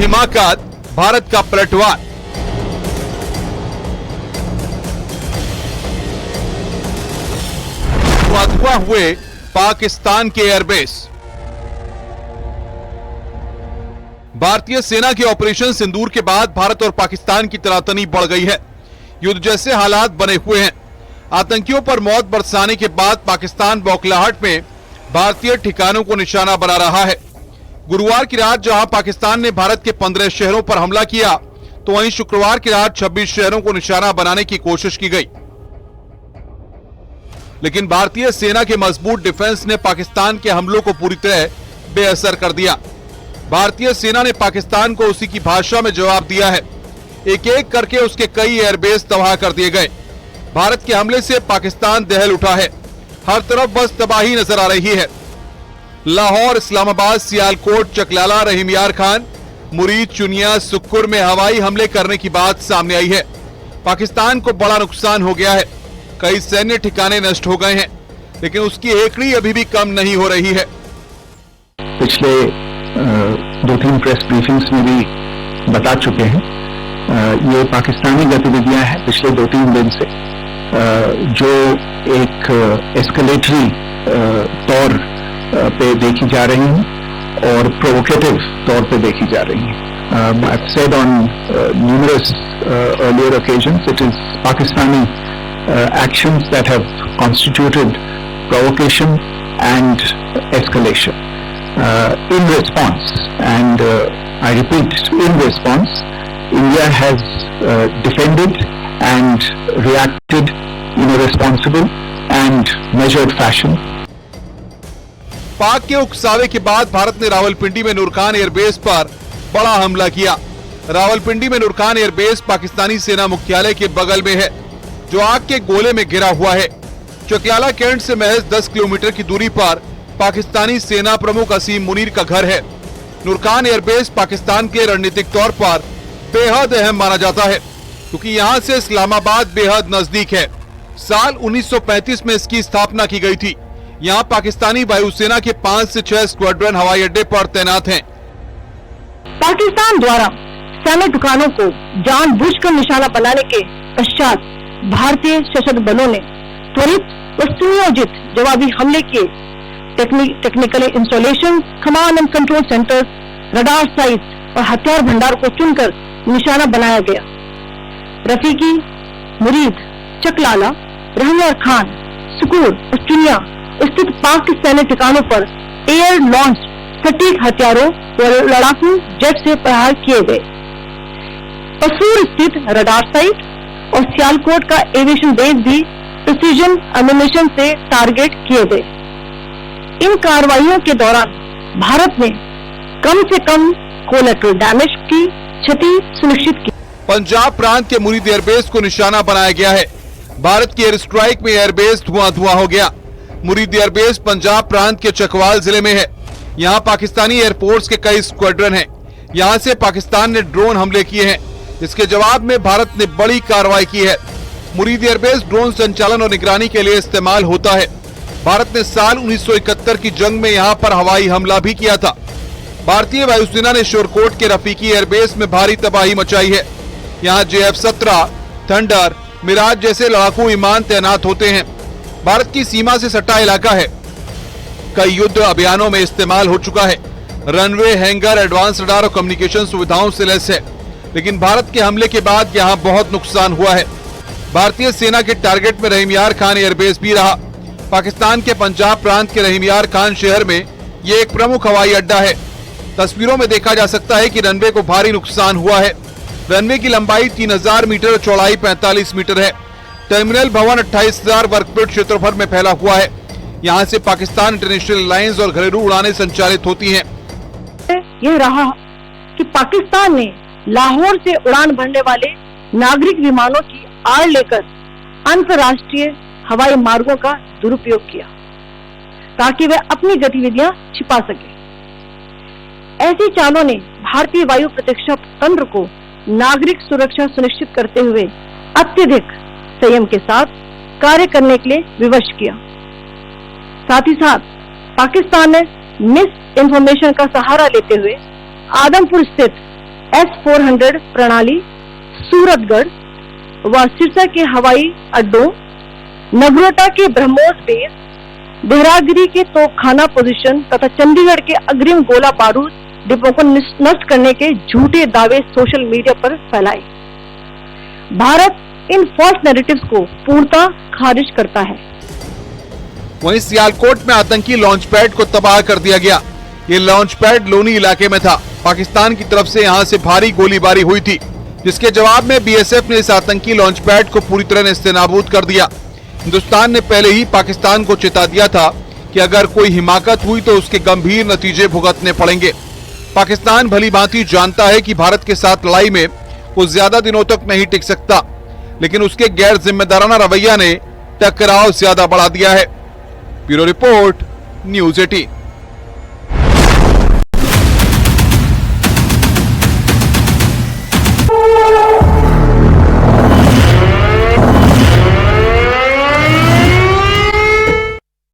धमाका, भारत का पलटवार। धुआं हुए पाकिस्तान के एयरबेस। भारतीय सेना के ऑपरेशन सिंदूर के बाद भारत और पाकिस्तान की तनातनी बढ़ गई है। युद्ध जैसे हालात बने हुए हैं। आतंकियों पर मौत बरसाने के बाद पाकिस्तान बौखलाहट में भारतीय ठिकानों को निशाना बना रहा है। गुरुवार की रात जहां पाकिस्तान ने भारत के 15 शहरों पर हमला किया, तो वहीं शुक्रवार की रात 26 शहरों को निशाना बनाने की कोशिश की गई, लेकिन भारतीय सेना के मजबूत डिफेंस ने पाकिस्तान के हमलों को पूरी तरह बेअसर कर दिया। भारतीय सेना ने पाकिस्तान को उसी की भाषा में जवाब दिया है। एक एक करके उसके कई एयरबेस तबाह कर दिए गए। भारत के हमले से पाकिस्तान दहल उठा है। हर तरफ बस तबाही नजर आ रही है। लाहौर, इस्लामाबाद, सियालकोट, चकलाला, रहीम यार खान, मुरीद, चुनिया, सुक्कुर में हवाई हमले करने की बात सामने आई है। पाकिस्तान को बड़ा नुकसान हो गया है। कई सैन्य ठिकाने नष्ट हो गए हैं, लेकिन उसकी हेकड़ी अभी भी कम नहीं हो रही है। पिछले 2-3 प्रेस ब्रीफिंग्स में भी बता चुके हैं, ये पाकिस्तानी गतिविधियां हैं पिछले 2-3 दिन से, जो एक एस्केलेटरी तौर पे देखी जा रही हैं और प्रोवोकेटिव तौर पे देखी जा रही हैं। I've said on numerous earlier occasions, it is Pakistani actions that have constituted provocation and escalation. In response, and I repeat, in response, India has defended and reacted in a responsible and measured fashion. पाक के उकसावे के बाद भारत ने रावलपिंडी में Nur Khan airbase पर बड़ा हमला किया। रावलपिंडी में नूरखान एयरबेस पाकिस्तानी सेना मुख्यालय के बगल में है, जो आग के गोले में घिरा हुआ है। चकलाला कैंट से महज 10 किलोमीटर की दूरी पर पाकिस्तानी सेना प्रमुख असीम मुनीर का घर है। नूरखान एयरबेस पाकिस्तान के रणनीतिक तौर पर बेहद अहम माना जाता है, क्योंकि यहाँ से इस्लामाबाद बेहद नजदीक है। साल 1935 में इसकी स्थापना की गई थी। यहाँ पाकिस्तानी वायुसेना के 5 से 6 स्क्वाड्रन हवाई अड्डे पर तैनात हैं। पाकिस्तान द्वारा सैन्य ठिकानों को जानबूझकर निशाना बनाने के पश्चात भारतीय सशस्त्र बलों ने त्वरित व सुनियोजित जवाबी हमले किए। Technical installation, command and control centres, radar site और हथियार भंडार को चुनकर निशाना बनाया गया। रफीकी, मुरीद, चकलाला, रहीम यार खान, सुकूर और चुनिया स्थित पाक के सैन्य ठिकानों पर एयर लॉन्च सटीक हथियारों और लड़ाकू जेट से प्रहार किए गए। पसूर स्थित रडार साइट और सियालकोट का एविएशन बेस भी प्रिसीजन एम्यूनेशन से टारगेट किए गए। इन कार्रवाइयों के दौरान भारत ने कम से कम कोलैटरल डैमेज की क्षति सुनिश्चित की। पंजाब प्रांत के मुरीद एयरबेस को निशाना बनाया गया है। भारत की एयर स्ट्राइक में एयरबेस धुआं हो गया। मुरीद एयरबेस पंजाब प्रांत के चकवाल जिले में है। यहाँ पाकिस्तानी एयरफोर्स के कई स्क्वाड्रन हैं। यहाँ से पाकिस्तान ने ड्रोन हमले किए हैं। इसके जवाब में भारत ने बड़ी कार्रवाई की है। मुरीद एयरबेस ड्रोन संचालन और निगरानी के लिए इस्तेमाल होता है। भारत ने साल 1971 की जंग में यहाँ पर हवाई हमला भी किया था। भारतीय वायुसेना ने शोरकोट के रफीकी एयरबेस में भारी तबाही मचाई है। यहाँ JF-17, थंडर, मिराज जैसे लड़ाकू विमान तैनात होते हैं। भारत की सीमा से सटा इलाका है। कई युद्ध अभियानों में इस्तेमाल हो चुका है। रनवे, हैंगर, एडवांस रडार और कम्युनिकेशन सुविधाओं से लैस है, लेकिन भारत के हमले के बाद यहाँ बहुत नुकसान हुआ है। भारतीय सेना के टारगेट में रहीम यार खान एयरबेस भी रहा। पाकिस्तान के पंजाब प्रांत के रहीम यार खान शहर में ये एक प्रमुख हवाई अड्डा है। तस्वीरों में देखा जा सकता है कि रनवे को भारी नुकसान हुआ है। रनवे की लंबाई 3000 मीटर, चौड़ाई 45 मीटर है। टर्मिनल भवन 28,000 वर्ग फीट क्षेत्रफल में फैला हुआ है। यहाँ से पाकिस्तान इंटरनेशनल एयरलाइंस और घरेलू उड़ानें संचालित होती हैं। यह रहा कि पाकिस्तान ने लाहौर से उड़ान भरने वाले नागरिक विमानों की आड़ लेकर अंतर्राष्ट्रीय हवाई मार्गों का दुरुपयोग किया, ताकि वे अपनी गतिविधियां छिपा सके। ऐसी चालों ने भारतीय वायु प्रतिरक्षा तंत्र को नागरिक सुरक्षा सुनिश्चित करते हुए अत्यधिक संयम के साथ कार्य करने के लिए विवश किया। साथ ही साथ पाकिस्तान ने मिस इन्फॉर्मेशन का सहारा लेते हुए आदमपुर स्थित S-400 प्रणाली सूरतगढ़ व सिरसा के हवाई अड्डों, नगरोटा के ब्रह्मोस बेस, देहरागिरी के तोपखाना पोजीशन तथा चंडीगढ़ के अग्रिम गोला बारूद डिपो को नष्ट करने के झूठे दावे सोशल मीडिया पर फैलाए। भारत इन फॉल्स नैरेटिव्स को पूर्णतः खारिज करता है। वहीं सियालकोट में आतंकी लॉन्च पैड को तबाह कर दिया गया। ये लॉन्च पैड लोनी इलाके में था। पाकिस्तान की तरफ से यहां से भारी गोलीबारी हुई थी, जिसके जवाब में बीएसएफ ने इस आतंकी लॉन्च पैड को पूरी तरह नेस्तनाबूद कर दिया। हिंदुस्तान ने पहले ही पाकिस्तान को चेता दिया था कि अगर कोई हिमाकत हुई तो उसके गंभीर नतीजे भुगतने पड़ेंगे। पाकिस्तान भली भांति जानता है कि भारत के साथ लड़ाई में वो ज्यादा दिनों तक नहीं टिक सकता, लेकिन उसके गैर जिम्मेदाराना रवैया ने टकराव ज्यादा बढ़ा दिया है। Bureau report, news 18।